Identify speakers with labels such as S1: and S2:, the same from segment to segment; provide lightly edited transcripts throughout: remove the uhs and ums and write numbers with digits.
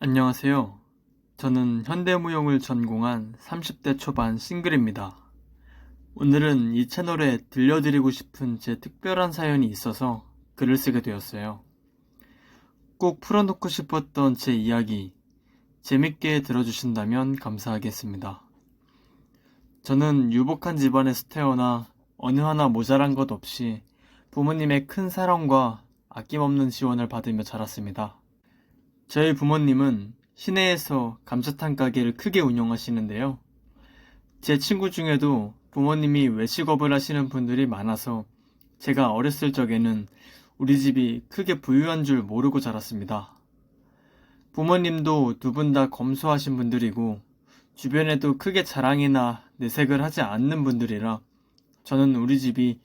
S1: 안녕하세요. 저는 현대무용을 전공한 30대 초반 싱글입니다. 오늘은 이 채널에 들려드리고 싶은 제 특별한 사연이 있어서 글을 쓰게 되었어요. 꼭 풀어놓고 싶었던 제 이야기, 재밌게 들어주신다면 감사하겠습니다. 저는 유복한 집안에서 태어나 어느 하나 모자란 것 없이 부모님의 큰 사랑과 아낌없는 지원을 받으며 자랐습니다. 저희 부모님은 시내에서 감자탕 가게를 크게 운영하시는데요. 제 친구 중에도 부모님이 외식업을 하시는 분들이 많아서 제가 어렸을 적에는 우리 집이 크게 부유한 줄 모르고 자랐습니다. 부모님도 두 분 다 검소하신 분들이고 주변에도 크게 자랑이나 내색을 하지 않는 분들이라 저는 우리 집이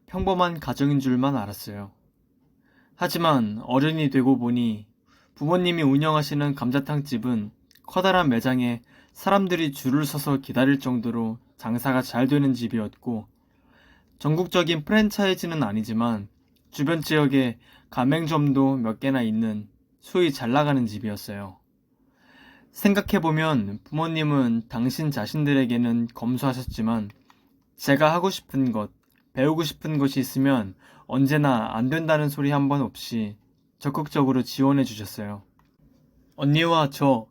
S1: 평범한 가정인 줄만 알았어요. 하지만 어른이 되고 보니 부모님이 운영하시는 감자탕집은 커다란 매장에 사람들이 줄을 서서 기다릴 정도로 장사가 잘 되는 집이었고, 전국적인 프랜차이즈는 아니지만 주변 지역에 가맹점도 몇 개나 있는 소위 잘 나가는 집이었어요. 생각해보면 부모님은 당신 자신들에게는 검소하셨지만 제가 하고 싶은 것, 배우고 싶은 것이 있으면 언제나 안 된다는 소리 한 번 없이 적극적으로 지원해 주셨어요. 언니와 저,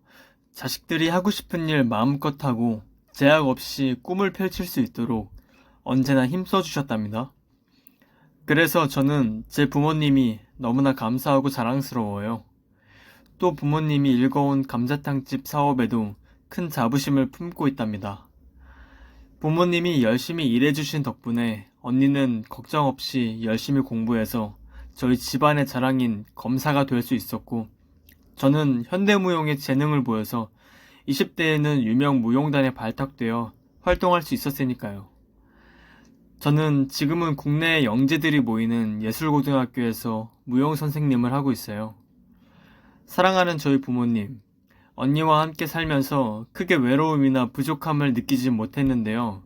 S1: 자식들이 하고 싶은 일 마음껏 하고 제약 없이 꿈을 펼칠 수 있도록 언제나 힘써 주셨답니다. 그래서 저는 제 부모님이 너무나 감사하고 자랑스러워요. 또 부모님이 일궈온 감자탕집 사업에도 큰 자부심을 품고 있답니다. 부모님이 열심히 일해주신 덕분에 언니는 걱정 없이 열심히 공부해서 저희 집안의 자랑인 검사가 될 수 있었고, 저는 현대무용에 재능을 보여서 20대에는 유명 무용단에 발탁되어 활동할 수 있었으니까요. 저는 지금은 국내의 영재들이 모이는 예술고등학교에서 무용 선생님을 하고 있어요. 사랑하는 저희 부모님, 언니와 함께 살면서 크게 외로움이나 부족함을 느끼지 못했는데요.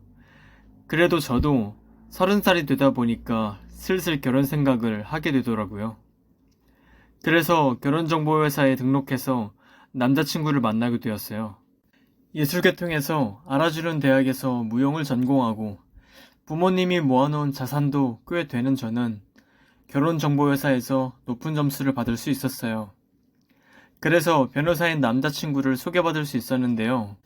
S1: 그래도 저도 30살이 되다 보니까 슬슬 결혼 생각을 하게 되더라고요. 그래서 결혼정보회사에 등록해서 남자친구를 만나게 되었어요. 예술계통에서 알아주는 대학에서 무용을 전공하고 부모님이 모아놓은 자산도 꽤 되는 저는 결혼정보회사에서 높은 점수를 받을 수 있었어요. 그래서 변호사인 남자친구를 소개받을 수 있었는데요.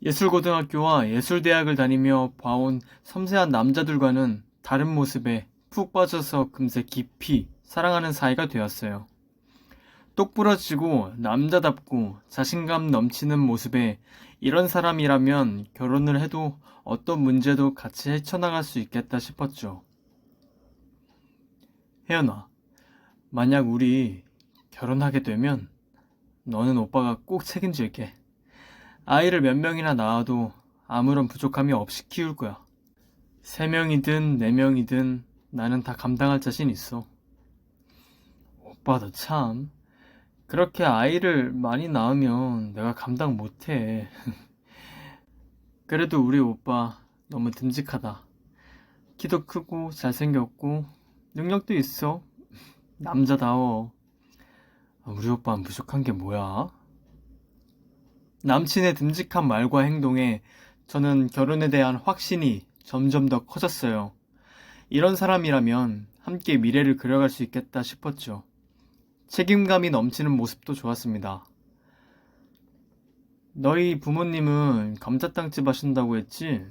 S1: 예술고등학교와 예술대학을 다니며 봐온 섬세한 남자들과는 다른 모습에 푹 빠져서 금세 깊이 사랑하는 사이가 되었어요. 똑부러지고 남자답고 자신감 넘치는 모습에 이런 사람이라면 결혼을 해도 어떤 문제도 같이 헤쳐나갈 수 있겠다 싶었죠. 혜연아, 만약 우리 결혼하게 되면 너는 오빠가 꼭 책임질게. 아이를 몇 명이나 낳아도 아무런 부족함이 없이 키울 거야. 3명이든 4명이든 나는 다 감당할 자신 있어. 오빠도 참, 그렇게 아이를 많이 낳으면 내가 감당 못해. 그래도 우리 오빠 너무 듬직하다. 키도 크고 잘생겼고 능력도 있어. 남자다워. 우리 오빠는 부족한 게 뭐야? 남친의 듬직한 말과 행동에 저는 결혼에 대한 확신이 점점 더 커졌어요. 이런 사람이라면 함께 미래를 그려갈 수 있겠다 싶었죠. 책임감이 넘치는 모습도 좋았습니다. 너희 부모님은 감자탕집 하신다고 했지?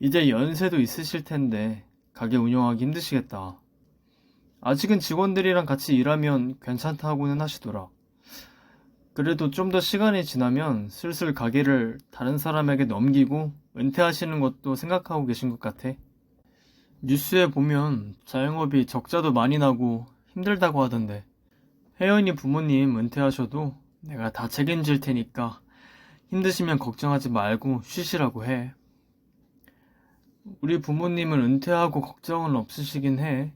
S1: 이제 연세도 있으실 텐데 가게 운영하기 힘드시겠다. 아직은 직원들이랑 같이 일하면 괜찮다고는 하시더라. 그래도 좀 더 시간이 지나면 슬슬 가게를 다른 사람에게 넘기고 은퇴하시는 것도 생각하고 계신 것 같아. 뉴스에 보면 자영업이 적자도 많이 나고 힘들다고 하던데, 혜연이 부모님 은퇴하셔도 내가 다 책임질 테니까 힘드시면 걱정하지 말고 쉬시라고 해. 우리 부모님은 은퇴하고 걱정은 없으시긴 해.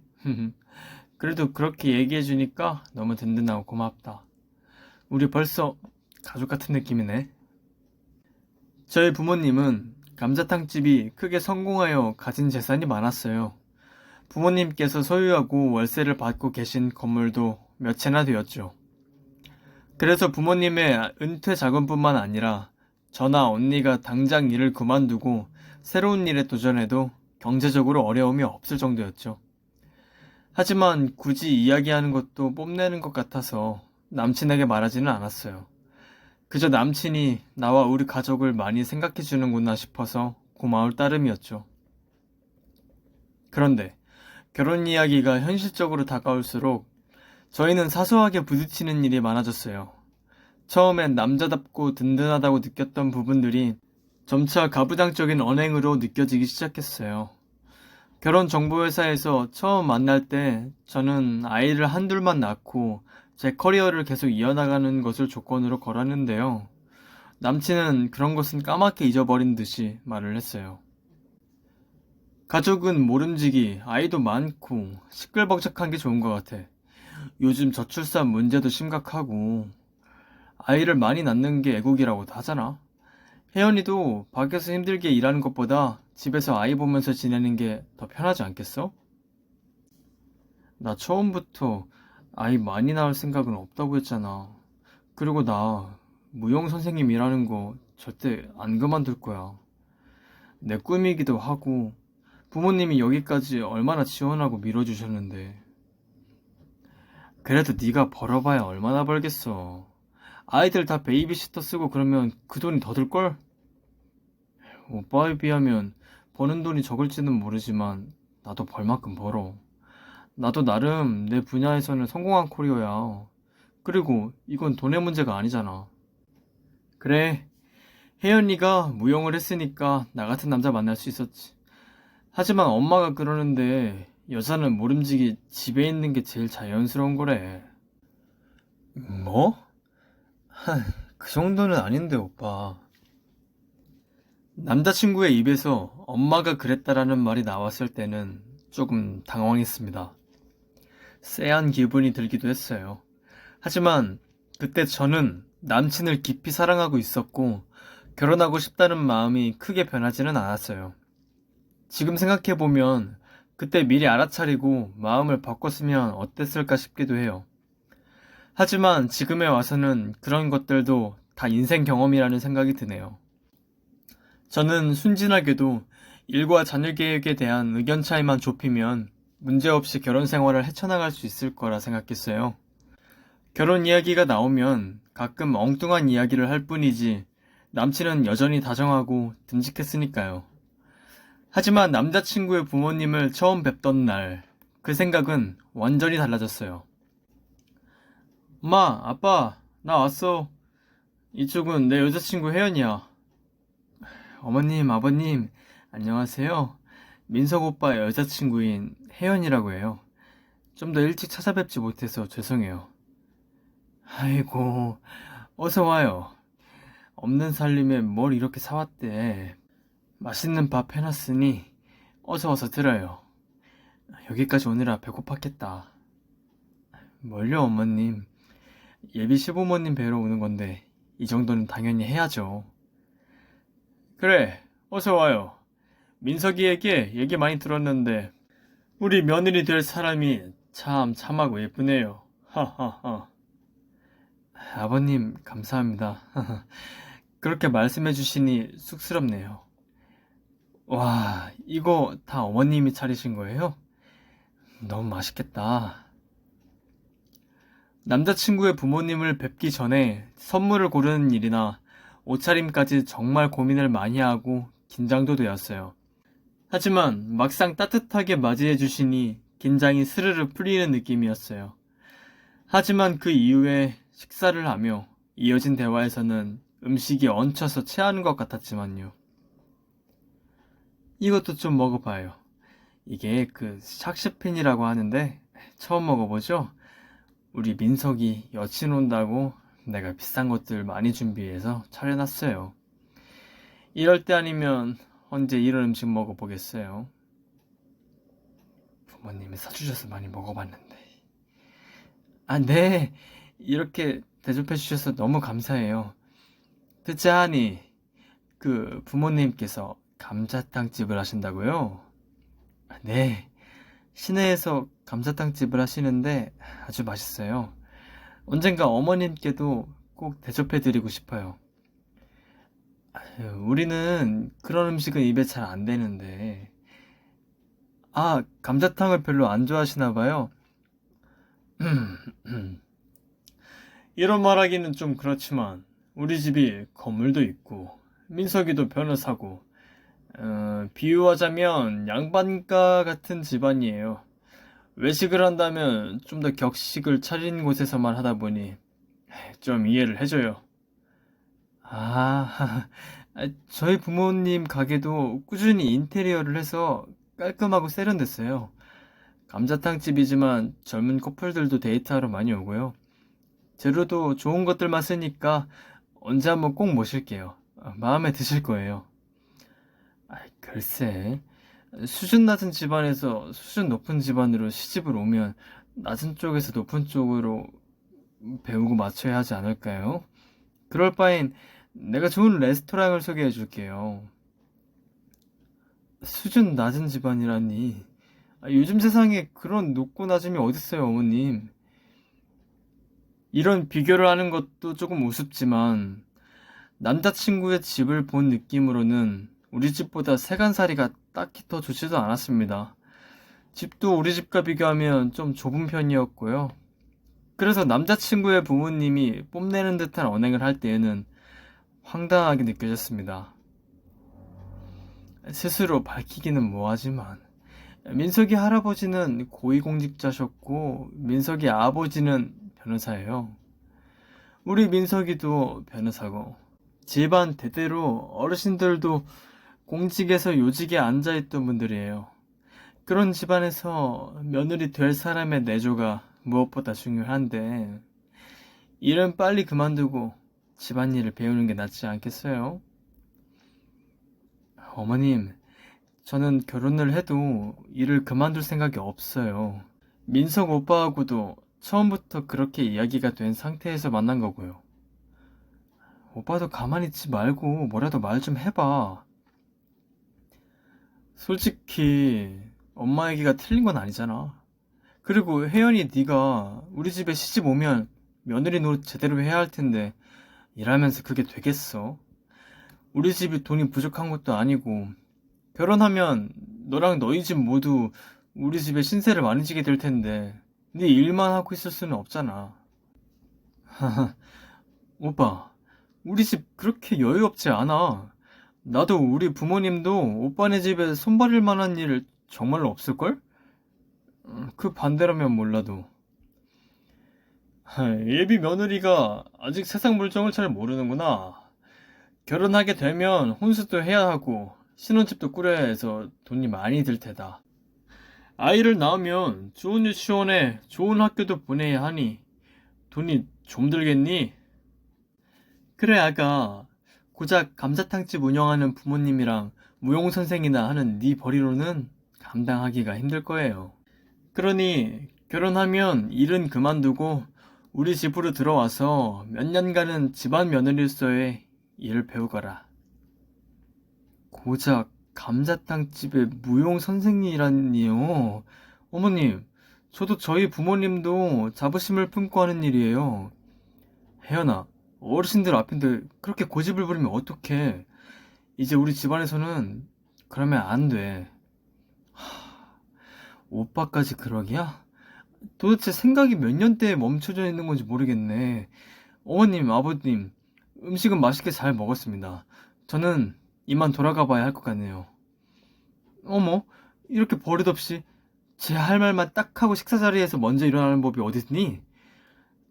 S1: 그래도 그렇게 얘기해주니까 너무 든든하고 고맙다. 우리 벌써 가족 같은 느낌이네. 저희 부모님은 감자탕집이 크게 성공하여 가진 재산이 많았어요. 부모님께서 소유하고 월세를 받고 계신 건물도 몇 채나 되었죠. 그래서 부모님의 은퇴 자금뿐만 아니라 저나 언니가 당장 일을 그만두고 새로운 일에 도전해도 경제적으로 어려움이 없을 정도였죠. 하지만 굳이 이야기하는 것도 뽐내는 것 같아서 남친에게 말하지는 않았어요. 그저 남친이 나와 우리 가족을 많이 생각해 주는구나 싶어서 고마울 따름이었죠. 그런데 결혼 이야기가 현실적으로 다가올수록 저희는 사소하게 부딪히는 일이 많아졌어요. 처음엔 남자답고 든든하다고 느꼈던 부분들이 점차 가부장적인 언행으로 느껴지기 시작했어요. 결혼 정보회사에서 처음 만날 때 저는 아이를 한둘만 낳고 제 커리어를 계속 이어나가는 것을 조건으로 걸었는데요. 남친은 그런 것은 까맣게 잊어버린 듯이 말을 했어요. 가족은 모름지기, 아이도 많고 시끌벅적한 게 좋은 것 같아. 요즘 저출산 문제도 심각하고 아이를 많이 낳는 게 애국이라고 하잖아. 혜연이도 밖에서 힘들게 일하는 것보다 집에서 아이 보면서 지내는 게 더 편하지 않겠어? 나 처음부터 아이 많이 낳을 생각은 없다고 했잖아. 그리고 나 무용 선생님 일하는 거 절대 안 그만둘 거야. 내 꿈이기도 하고 부모님이 여기까지 얼마나 지원하고 밀어주셨는데. 그래도 네가 벌어봐야 얼마나 벌겠어. 아이들 다 베이비시터 쓰고 그러면 그 돈이 더 들걸? 오빠에 비하면 버는 돈이 적을지는 모르지만 나도 벌 만큼 벌어. 나도 나름 내 분야에서는 성공한 커리어야. 그리고 이건 돈의 문제가 아니잖아. 그래, 혜연이가 무용을 했으니까 나 같은 남자 만날 수 있었지. 하지만 엄마가 그러는데 여자는 모름지기 집에 있는 게 제일 자연스러운 거래. 뭐? 그 정도는 아닌데, 오빠. 남자친구의 입에서 엄마가 그랬다라는 말이 나왔을 때는 조금 당황했습니다. 쎄한 기분이 들기도 했어요. 하지만 그때 저는 남친을 깊이 사랑하고 있었고 결혼하고 싶다는 마음이 크게 변하지는 않았어요. 지금 생각해보면 그때 미리 알아차리고 마음을 바꿨으면 어땠을까 싶기도 해요. 하지만 지금에 와서는 그런 것들도 다 인생 경험이라는 생각이 드네요. 저는 순진하게도 일과 자녀 계획에 대한 의견 차이만 좁히면 문제없이 결혼 생활을 헤쳐나갈 수 있을 거라 생각했어요. 결혼 이야기가 나오면 가끔 엉뚱한 이야기를 할 뿐이지 남친은 여전히 다정하고 듬직했으니까요. 하지만 남자친구의 부모님을 처음 뵙던 날, 그 생각은 완전히 달라졌어요. 엄마, 아빠, 나 왔어. 이쪽은 내 여자친구 혜연이야. 어머님, 아버님, 안녕하세요. 민석 오빠의 여자친구인 혜연이라고 해요. 좀 더 일찍 찾아뵙지 못해서 죄송해요. 아이고, 어서 와요. 없는 살림에 뭘 이렇게 사왔대. 맛있는 밥 해놨으니 어서 와서 들어요. 여기까지 오느라 배고팠겠다. 뭘요, 어머님? 예비 시부모님 뵈러 오는 건데 이 정도는 당연히 해야죠. 그래, 어서 와요. 민석이에게 얘기 많이 들었는데 우리 며느리 될 사람이 참 참하고 예쁘네요. 하하하. 아버님, 감사합니다. 그렇게 말씀해 주시니 쑥스럽네요. 와, 이거 다 어머님이 차리신 거예요? 너무 맛있겠다. 남자친구의 부모님을 뵙기 전에 선물을 고르는 일이나 옷차림까지 정말 고민을 많이 하고 긴장도 되었어요. 하지만 막상 따뜻하게 맞이해 주시니 긴장이 스르르 풀리는 느낌이었어요. 하지만 그 이후에 식사를 하며 이어진 대화에서는 음식이 얹혀서 체하는 것 같았지만요. 이것도 좀 먹어봐요. 이게 그 샥시핀이라고 하는데 처음 먹어보죠? 우리 민석이 여친 온다고 내가 비싼 것들 많이 준비해서 차려놨어요. 이럴 때 아니면 언제 이런 음식 먹어보겠어요? 부모님이 사주셔서 많이 먹어봤는데. 아, 네. 이렇게 대접해 주셔서 너무 감사해요. 듣자 하니 그 부모님께서 감자탕집을 하신다고요? 아, 네. 시내에서 감자탕집을 하시는데 아주 맛있어요. 언젠가 어머님께도 꼭 대접해드리고 싶어요. 아휴, 우리는 그런 음식은 입에 잘 안 되는데. 아, 감자탕을 별로 안 좋아하시나 봐요. 이런 말하기는 좀 그렇지만 우리 집이 건물도 있고 민석이도 변호사고 비유하자면 양반가 같은 집안이에요. 외식을 한다면 좀 더 격식을 차린 곳에서만 하다 보니 좀 이해를 해줘요. 아, 저희 부모님 가게도 꾸준히 인테리어를 해서 깔끔하고 세련됐어요. 감자탕 집이지만 젊은 커플들도 데이트하러 많이 오고요. 재료도 좋은 것들만 쓰니까 언제 한번 꼭 모실게요. 마음에 드실 거예요. 글쎄, 수준 낮은 집안에서 수준 높은 집안으로 시집을 오면 낮은 쪽에서 높은 쪽으로 배우고 맞춰야 하지 않을까요? 그럴 바엔 내가 좋은 레스토랑을 소개해 줄게요. 수준 낮은 집안이라니. 요즘 세상에 그런 높고 낮음이 어딨어요, 어머님. 이런 비교를 하는 것도 조금 우습지만 남자친구의 집을 본 느낌으로는 우리 집보다 세간살이가 딱히 더 좋지도 않았습니다. 집도 우리 집과 비교하면 좀 좁은 편이었고요. 그래서 남자친구의 부모님이 뽐내는 듯한 언행을 할 때에는 황당하게 느껴졌습니다. 스스로 밝히기는 뭐하지만 민석이 할아버지는 고위공직자셨고 민석이 아버지는 변호사예요. 우리 민석이도 변호사고 집안 대대로 어르신들도 공직에서 요직에 앉아있던 분들이에요. 그런 집안에서 며느리 될 사람의 내조가 무엇보다 중요한데 일은 빨리 그만두고 집안일을 배우는 게 낫지 않겠어요? 어머님, 저는 결혼을 해도 일을 그만둘 생각이 없어요. 민석 오빠하고도 처음부터 그렇게 이야기가 된 상태에서 만난 거고요. 오빠도 가만히 있지 말고 뭐라도 말 좀 해봐. 솔직히 엄마 얘기가 틀린 건 아니잖아. 그리고 혜연이 네가 우리 집에 시집 오면 며느리 노릇 제대로 해야 할 텐데 일하면서 그게 되겠어? 우리 집이 돈이 부족한 것도 아니고 결혼하면 너랑 너희 집 모두 우리 집에 신세를 많이 지게 될 텐데 네 일만 하고 있을 수는 없잖아. 오빠, 우리 집 그렇게 여유 없지 않아. 나도 우리 부모님도 오빠네 집에 손버릴 만한 일 정말로 없을걸? 그 반대라면 몰라도. 예비 며느리가 아직 세상 물정을 잘 모르는구나. 결혼하게 되면 혼수도 해야 하고 신혼집도 꾸려야 해서 돈이 많이 들 테다. 아이를 낳으면 좋은 유치원에 좋은 학교도 보내야 하니 돈이 좀 들겠니? 그래 아가 고작 감자탕집 운영하는 부모님이랑 무용선생이나 하는 네 벌이로는 감당하기가 힘들 거예요. 그러니 결혼하면 일은 그만두고 우리 집으로 들어와서 몇 년간은 집안 며느리로서의 일을 배우거라. 고작 감자탕집의 무용 선생이라니요. 어머님, 저도 저희 부모님도 자부심을 품고 하는 일이에요. 혜연아, 어르신들 앞인데 그렇게 고집을 부리면 어떡해. 이제 우리 집안에서는 그러면 안 돼. 오빠까지 그러기야? 도대체 생각이 몇 년대에 멈춰져 있는 건지 모르겠네. 어머님, 아버님, 음식은 맛있게 잘 먹었습니다. 저는 이만 돌아가 봐야 할 것 같네요. 어머, 이렇게 버릇없이 제 할 말만 딱 하고 식사 자리에서 먼저 일어나는 법이 어딨니?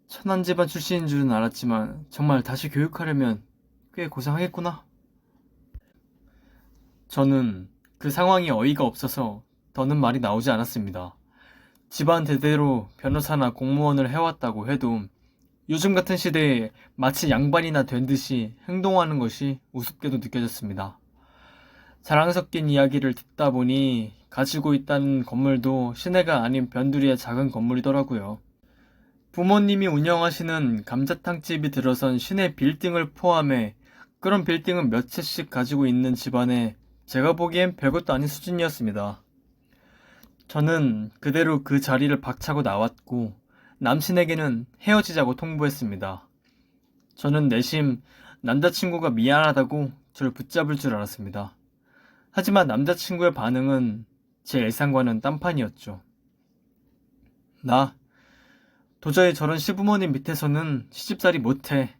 S1: 천한 집안 출신인 줄은 알았지만 정말 다시 교육하려면 꽤 고생하겠구나. 저는 그 상황이 어이가 없어서 더는 말이 나오지 않았습니다. 집안 대대로 변호사나 공무원을 해왔다고 해도 요즘 같은 시대에 마치 양반이나 된 듯이 행동하는 것이 우습게도 느껴졌습니다. 자랑 섞인 이야기를 듣다 보니 가지고 있다는 건물도 시내가 아닌 변두리의 작은 건물이더라고요. 부모님이 운영하시는 감자탕집이 들어선 시내 빌딩을 포함해 그런 빌딩은 몇 채씩 가지고 있는 집안에 제가 보기엔 별것도 아닌 수준이었습니다. 저는 그대로 그 자리를 박차고 나왔고 남친에게는 헤어지자고 통보했습니다. 저는 내심 남자친구가 미안하다고 저를 붙잡을 줄 알았습니다. 하지만 남자친구의 반응은 제 예상과는 딴판이었죠. 나 도저히 저런 시부모님 밑에서는 시집살이 못해.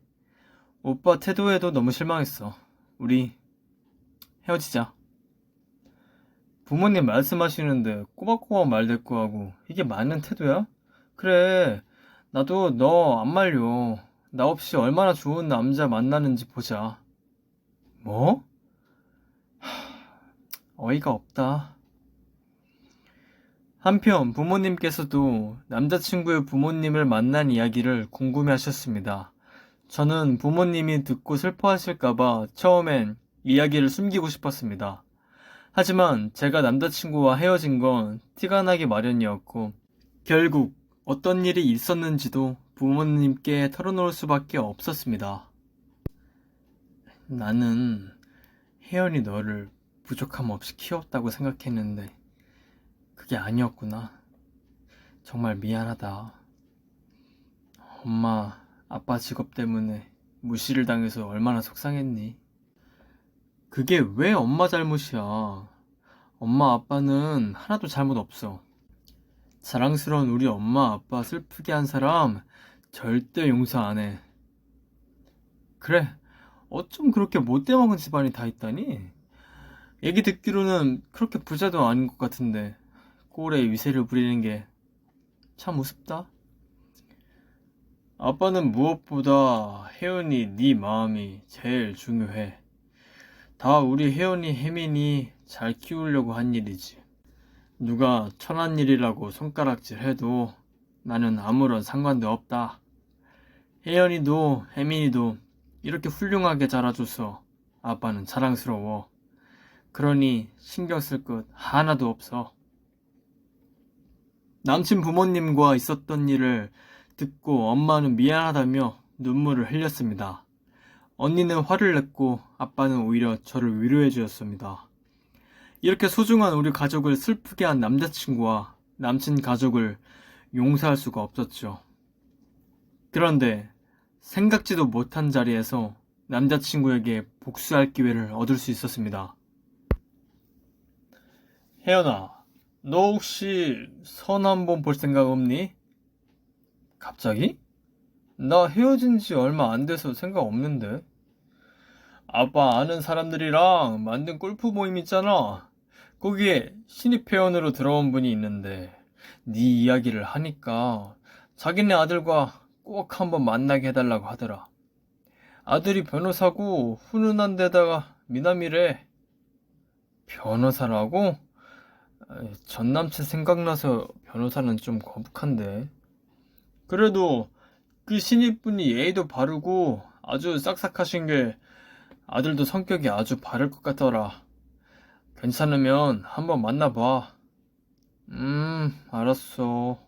S1: 오빠 태도에도 너무 실망했어. 우리 헤어지자. 부모님 말씀하시는데 꼬박꼬박 말대꾸하고 이게 맞는 태도야? 그래, 나도 너 안 말려. 나 없이 얼마나 좋은 남자 만나는지 보자. 뭐? 어이가 없다. 한편 부모님께서도 남자친구의 부모님을 만난 이야기를 궁금해하셨습니다. 저는 부모님이 듣고 슬퍼하실까봐 처음엔 이야기를 숨기고 싶었습니다. 하지만 제가 남자친구와 헤어진 건 티가 나기 마련이었고 결국 어떤 일이 있었는지도 부모님께 털어놓을 수밖에 없었습니다. 나는 혜연이 너를 부족함 없이 키웠다고 생각했는데 그게 아니었구나. 정말 미안하다. 엄마, 아빠 직업 때문에 무시를 당해서 얼마나 속상했니? 그게 왜 엄마 잘못이야? 엄마 아빠는 하나도 잘못 없어. 자랑스러운 우리 엄마 아빠 슬프게 한 사람 절대 용서 안 해. 그래, 어쩜 그렇게 못돼 먹은 집안이 다 있다니? 얘기 듣기로는 그렇게 부자도 아닌 것 같은데 꼴에 위세를 부리는 게 참 우습다. 아빠는 무엇보다 혜연이 네 마음이 제일 중요해. 다 우리 혜연이 혜민이 잘 키우려고 한 일이지. 누가 천한 일이라고 손가락질 해도 나는 아무런 상관도 없다. 혜연이도 혜민이도 이렇게 훌륭하게 자라줘서 아빠는 자랑스러워. 그러니 신경 쓸 것 하나도 없어. 남친 부모님과 있었던 일을 듣고 엄마는 미안하다며 눈물을 흘렸습니다. 언니는 화를 냈고 아빠는 오히려 저를 위로해 주었습니다. 이렇게 소중한 우리 가족을 슬프게 한 남자친구와 남친 가족을 용서할 수가 없었죠. 그런데 생각지도 못한 자리에서 남자친구에게 복수할 기회를 얻을 수 있었습니다. 혜연아, 너 혹시 선 한번 볼 생각 없니? 갑자기? 나 헤어진 지 얼마 안 돼서 생각 없는데. 아빠 아는 사람들이랑 만든 골프 모임 있잖아. 거기에 신입 회원으로 들어온 분이 있는데 네 이야기를 하니까 자기네 아들과 꼭 한번 만나게 해달라고 하더라. 아들이 변호사고 훈훈한 데다가 미남이래. 변호사라고? 전 남친 생각나서 변호사는 좀 거북한데. 그래도 그 신입분이 예의도 바르고 아주 싹싹하신 게 아들도 성격이 아주 바를 것 같더라. 괜찮으면 한번 만나봐. 알았어.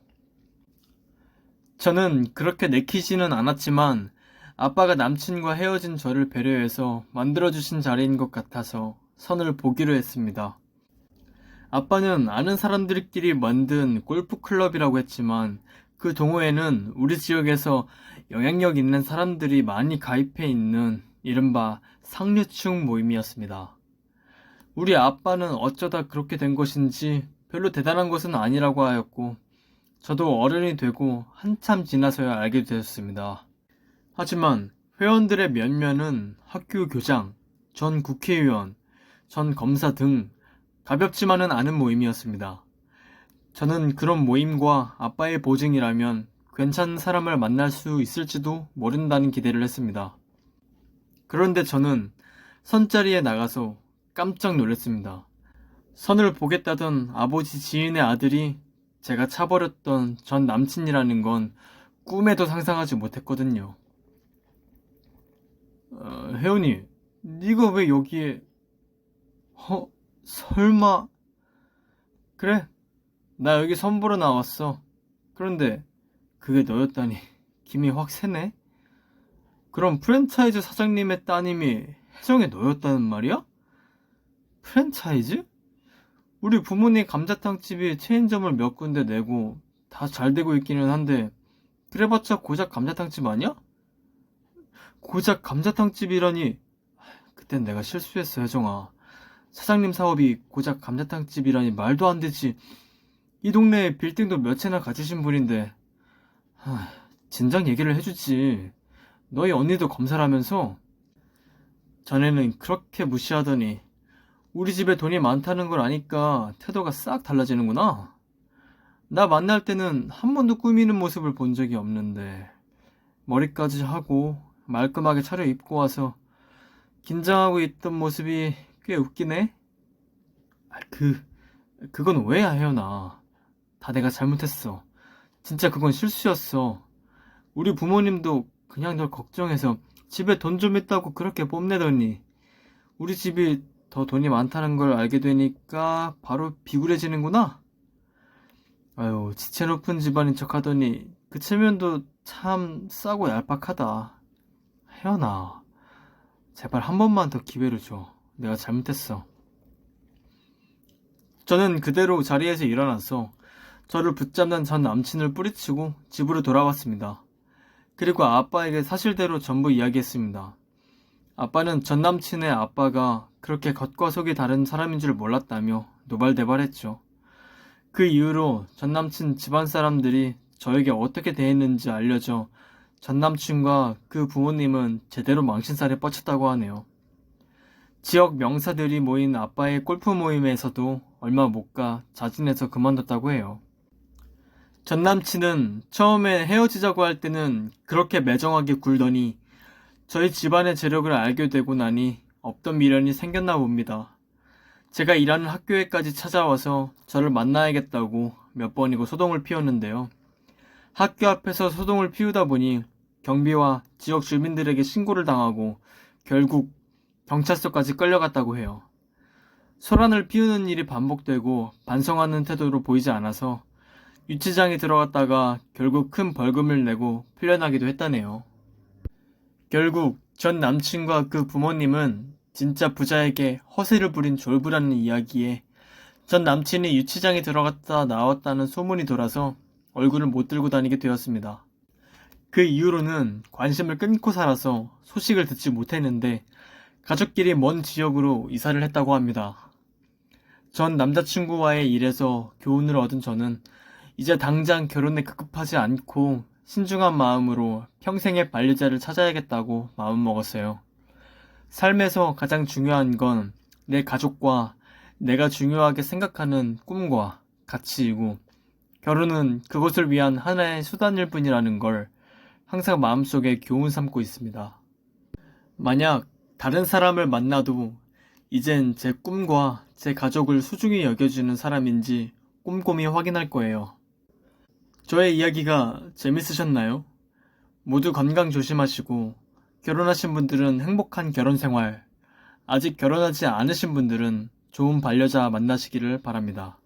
S1: 저는 그렇게 내키지는 않았지만 아빠가 남친과 헤어진 저를 배려해서 만들어주신 자리인 것 같아서 선을 보기로 했습니다. 아빠는 아는 사람들끼리 만든 골프클럽이라고 했지만 그 동호회는 우리 지역에서 영향력 있는 사람들이 많이 가입해 있는 이른바 상류층 모임이었습니다. 우리 아빠는 어쩌다 그렇게 된 것인지 별로 대단한 것은 아니라고 하였고 저도 어른이 되고 한참 지나서야 알게 되었습니다. 하지만 회원들의 면면은 학교 교장, 전 국회의원, 전 검사 등 가볍지만은 않은 모임이었습니다. 저는 그런 모임과 아빠의 보증이라면 괜찮은 사람을 만날 수 있을지도 모른다는 기대를 했습니다. 그런데 저는 선자리에 나가서 깜짝 놀랐습니다. 선을 보겠다던 아버지 지인의 아들이 제가 차버렸던 전 남친이라는 건 꿈에도 상상하지 못했거든요. 혜연이, 네가 왜 여기에... 설마... 그래, 나 여기 선보러 나왔어. 그런데 그게 너였다니 김이 확 새네? 그럼 프랜차이즈 사장님의 따님이 혜정의 너였다는 말이야? 프랜차이즈? 우리 부모님 감자탕집이 체인점을 몇 군데 내고 다 잘 되고 있기는 한데 그래봤자 고작 감자탕집 아니야? 고작 감자탕집이라니. 그땐 내가 실수했어, 혜정아. 사장님 사업이 고작 감자탕집이라니 말도 안 되지. 이 동네에 빌딩도 몇 채나 가지신 분인데. 진작 얘기를 해주지. 너희 언니도 검사라면서? 전에는 그렇게 무시하더니 우리 집에 돈이 많다는 걸 아니까 태도가 싹 달라지는구나. 나 만날 때는 한 번도 꾸미는 모습을 본 적이 없는데 머리까지 하고 말끔하게 차려입고 와서 긴장하고 있던 모습이 꽤 웃기네. 그건 오해야, 혜연아. 다 내가 잘못했어. 진짜 그건 실수였어. 우리 부모님도 그냥 널 걱정해서 집에 돈 좀 있다고 그렇게 뽐내더니 우리 집이 더 돈이 많다는 걸 알게 되니까 바로 비굴해지는구나. 아유, 지체 높은 집안인 척 하더니 그 체면도 참 싸고 얄팍하다. 혜연아, 제발 한 번만 더 기회를 줘. 내가 잘못했어. 저는 그대로 자리에서 일어나서 저를 붙잡는 전 남친을 뿌리치고 집으로 돌아왔습니다. 그리고 아빠에게 사실대로 전부 이야기했습니다. 아빠는 전 남친의 아빠가 그렇게 겉과 속이 다른 사람인 줄 몰랐다며 노발대발했죠. 그 이후로 전 남친 집안 사람들이 저에게 어떻게 대했는지 알려져 전 남친과 그 부모님은 제대로 망신살에 뻗쳤다고 하네요. 지역 명사들이 모인 아빠의 골프 모임에서도 얼마 못 가 자진해서 그만뒀다고 해요. 전 남친은 처음에 헤어지자고 할 때는 그렇게 매정하게 굴더니 저희 집안의 재력을 알게 되고 나니 없던 미련이 생겼나 봅니다. 제가 일하는 학교에까지 찾아와서 저를 만나야겠다고 몇 번이고 소동을 피웠는데요. 학교 앞에서 소동을 피우다 보니 경비와 지역 주민들에게 신고를 당하고 결국 경찰서까지 끌려갔다고 해요. 소란을 피우는 일이 반복되고 반성하는 태도로 보이지 않아서 유치장에 들어갔다가 결국 큰 벌금을 내고 풀려나기도 했다네요. 결국 전 남친과 그 부모님은 진짜 부자에게 허세를 부린 졸부라는 이야기에 전 남친이 유치장에 들어갔다 나왔다는 소문이 돌아서 얼굴을 못 들고 다니게 되었습니다. 그 이후로는 관심을 끊고 살아서 소식을 듣지 못했는데 가족끼리 먼 지역으로 이사를 했다고 합니다. 전 남자친구와의 일에서 교훈을 얻은 저는 이제 당장 결혼에 급급하지 않고 신중한 마음으로 평생의 반려자를 찾아야겠다고 마음먹었어요. 삶에서 가장 중요한 건 내 가족과 내가 중요하게 생각하는 꿈과 가치이고 결혼은 그것을 위한 하나의 수단일 뿐이라는 걸 항상 마음속에 교훈 삼고 있습니다. 만약 다른 사람을 만나도 이젠 제 꿈과 제 가족을 소중히 여겨주는 사람인지 꼼꼼히 확인할 거예요. 저의 이야기가 재밌으셨나요? 모두 건강 조심하시고 결혼하신 분들은 행복한 결혼 생활, 아직 결혼하지 않으신 분들은 좋은 반려자 만나시기를 바랍니다.